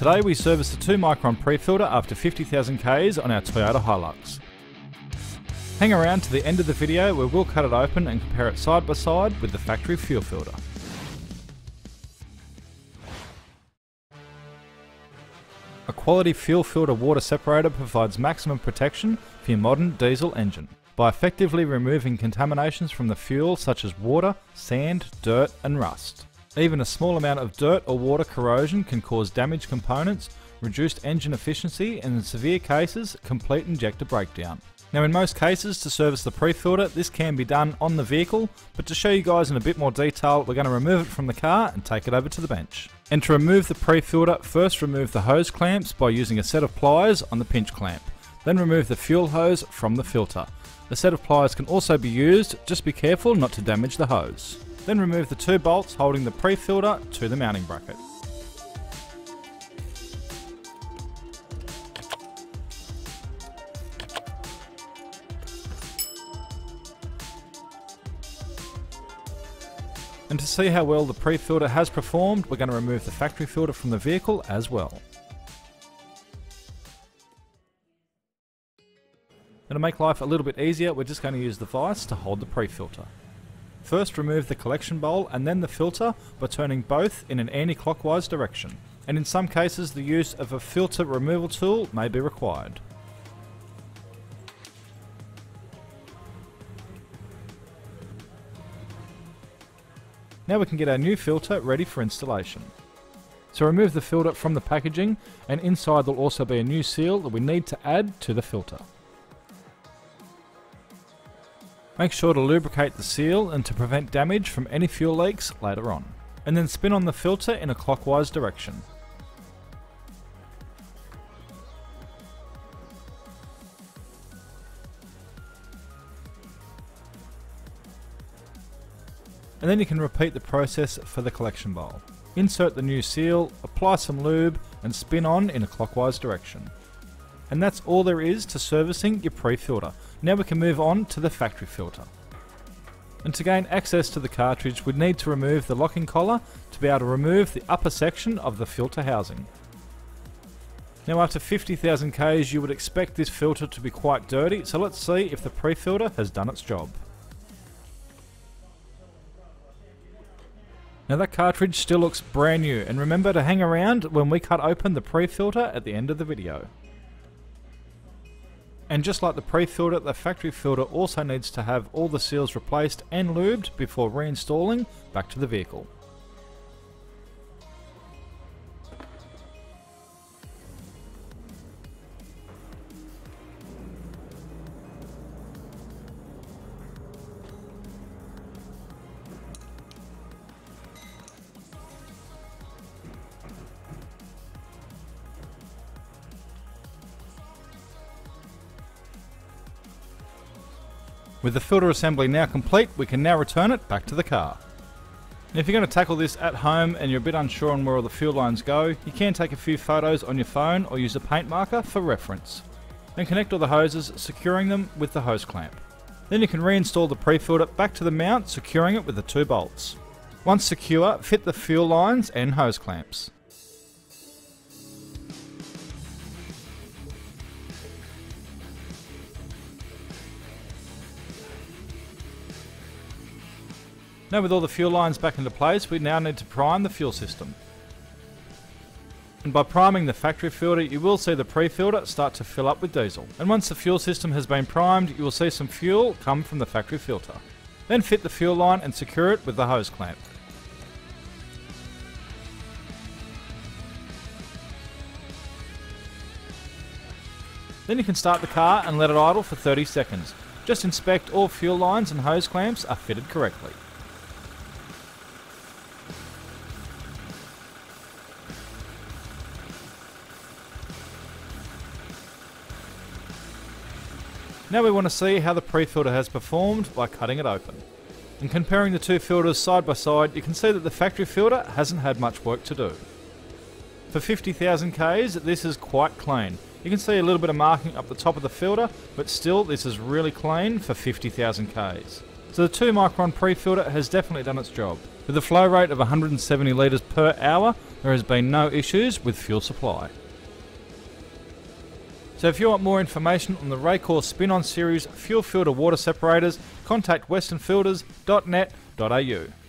Today we service the 2 Micron pre-filter after 50,000 Ks on our Toyota Hilux. Hang around to the end of the video where we'll cut it open and compare it side by side with the factory fuel filter. A quality fuel filter water separator provides maximum protection for your modern diesel engine by effectively removing contaminations from the fuel such as water, sand, dirt and rust. Even a small amount of dirt or water corrosion can cause damaged components, reduced engine efficiency and in severe cases, complete injector breakdown. Now in most cases to service the pre-filter this can be done on the vehicle, but to show you guys in a bit more detail we're going to remove it from the car and take it over to the bench. And to remove the pre-filter, first remove the hose clamps by using a set of pliers on the pinch clamp. Then remove the fuel hose from the filter. A set of pliers can also be used, just be careful not to damage the hose. Then remove the 2 bolts holding the pre-filter to the mounting bracket. And to see how well the pre-filter has performed, we're going to remove the factory filter from the vehicle as well. And to make life a little bit easier, we're just going to use the vise to hold the pre-filter. First remove the collection bowl and then the filter by turning both in an anti-clockwise direction. And in some cases the use of a filter removal tool may be required. Now we can get our new filter ready for installation. So remove the filter from the packaging, and inside there'll also be a new seal that we need to add to the filter. Make sure to lubricate the seal and to prevent damage from any fuel leaks later on. And then spin on the filter in a clockwise direction. And then you can repeat the process for the collection bowl. Insert the new seal, apply some lube and spin on in a clockwise direction. And that's all there is to servicing your pre-filter. Now we can move on to the factory filter. And to gain access to the cartridge we'd need to remove the locking collar to be able to remove the upper section of the filter housing. Now after 50,000 Ks you would expect this filter to be quite dirty, so let's see if the pre-filter has done its job. Now that cartridge still looks brand new, and remember to hang around when we cut open the pre-filter at the end of the video. And just like the pre-filter, the factory filter also needs to have all the seals replaced and lubed before reinstalling back to the vehicle. With the filter assembly now complete, we can now return it back to the car. And if you're going to tackle this at home and you're a bit unsure on where all the fuel lines go, you can take a few photos on your phone or use a paint marker for reference. Then connect all the hoses, securing them with the hose clamp. Then you can reinstall the pre-filter back to the mount, securing it with the 2 bolts. Once secure, fit the fuel lines and hose clamps. Now with all the fuel lines back into place, we now need to prime the fuel system. And by priming the factory filter, you will see the pre-filter start to fill up with diesel. And once the fuel system has been primed, you will see some fuel come from the factory filter. Then fit the fuel line and secure it with the hose clamp. Then you can start the car and let it idle for 30 seconds. Just inspect all fuel lines and hose clamps are fitted correctly. Now we want to see how the pre-filter has performed by cutting it open. And comparing the 2 filters side by side, you can see that the factory filter hasn't had much work to do. For 50,000 Ks, this is quite clean. You can see a little bit of marking up the top of the filter, but still this is really clean for 50,000 Ks. So the 2 Micron pre-filter has definitely done its job. With a flow rate of 170 litres per hour, there has been no issues with fuel supply. So if you want more information on the Racor Spin-On series fuel filter water separators, contact westernfilters.net.au.